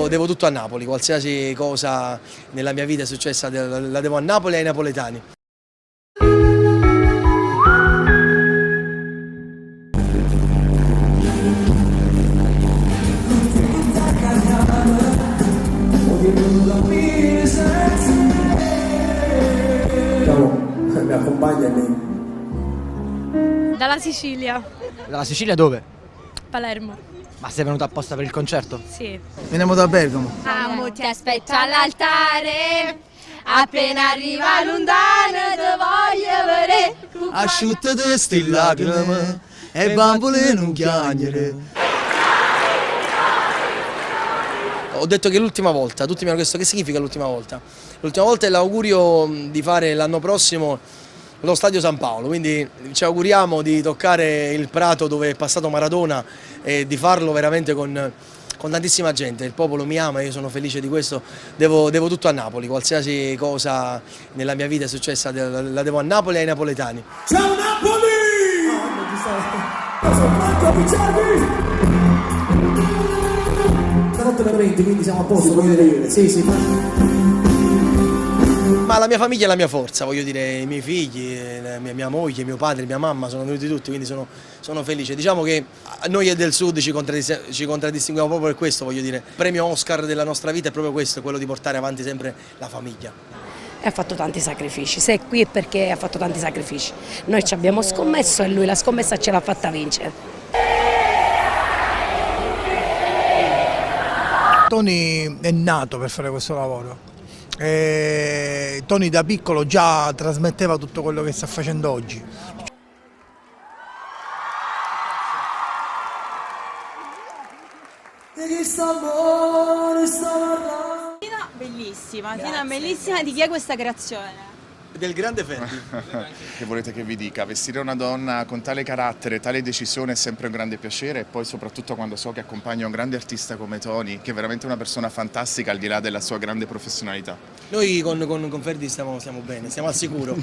devo tutto a Napoli, qualsiasi cosa nella mia vita è successa la devo a Napoli e ai napoletani. Mi accompagna lei. Dalla Sicilia, Dalla Sicilia dove? Palermo. Ma sei venuta apposta per il concerto? Sì. Veniamo da Bergamo. Amo ti aspetto all'altare, appena arriva l'undano ti voglio vedere. Asciuttate ste lacrime e bambole non chiagnere. Ho detto che è l'ultima volta, tutti mi hanno chiesto che significa l'ultima volta. L'ultima volta è l'augurio di fare l'anno prossimo lo Stadio San Paolo, quindi ci auguriamo di toccare il prato dove è passato Maradona e di farlo veramente con tantissima gente. Il popolo mi ama, io sono felice di questo, devo tutto a Napoli, qualsiasi cosa nella mia vita è successa la devo a Napoli e ai napoletani. Ciao Napoli! Sono Franco Picciardi! Stanotte alle 20, quindi siamo a posto, voglio dire. Sì. Ma la mia famiglia è la mia forza, voglio dire, i miei figli, mia moglie, mio padre, mia mamma sono venuti tutti, quindi sono felice. Diciamo che noi del Sud ci contraddistinguiamo proprio per questo, voglio dire. Il premio Oscar della nostra vita è proprio questo, quello di portare avanti sempre la famiglia. E ha fatto tanti sacrifici, se è qui è perché ha fatto tanti sacrifici. Noi ci abbiamo scommesso e lui la scommessa ce l'ha fatta vincere. Tony è nato per fare questo lavoro. Tony da piccolo già trasmetteva tutto quello che sta facendo oggi. Bellissima, Tina bellissima. Di chi è questa creazione? Del grande Fendi. Che volete che vi dica? Vestire una donna con tale carattere, tale decisione è sempre un grande piacere e poi soprattutto quando so che accompagna un grande artista come Tony, che è veramente una persona fantastica al di là della sua grande professionalità. Noi con Ferdi stiamo bene, stiamo al sicuro,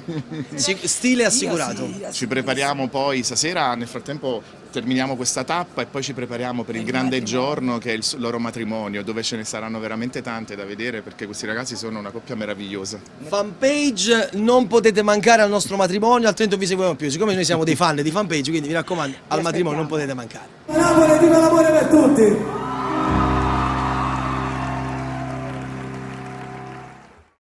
stile assicurato. Ci prepariamo poi stasera, nel frattempo terminiamo questa tappa e poi ci prepariamo per il grande giorno che è il loro matrimonio, dove ce ne saranno veramente tante da vedere perché questi ragazzi sono una coppia meravigliosa. Fanpage, non potete mancare al nostro matrimonio, altrimenti non vi seguiamo più. Siccome noi siamo dei fan di Fanpage, quindi mi raccomando, al matrimonio non potete mancare. Napoli, viva l'amore per tutti!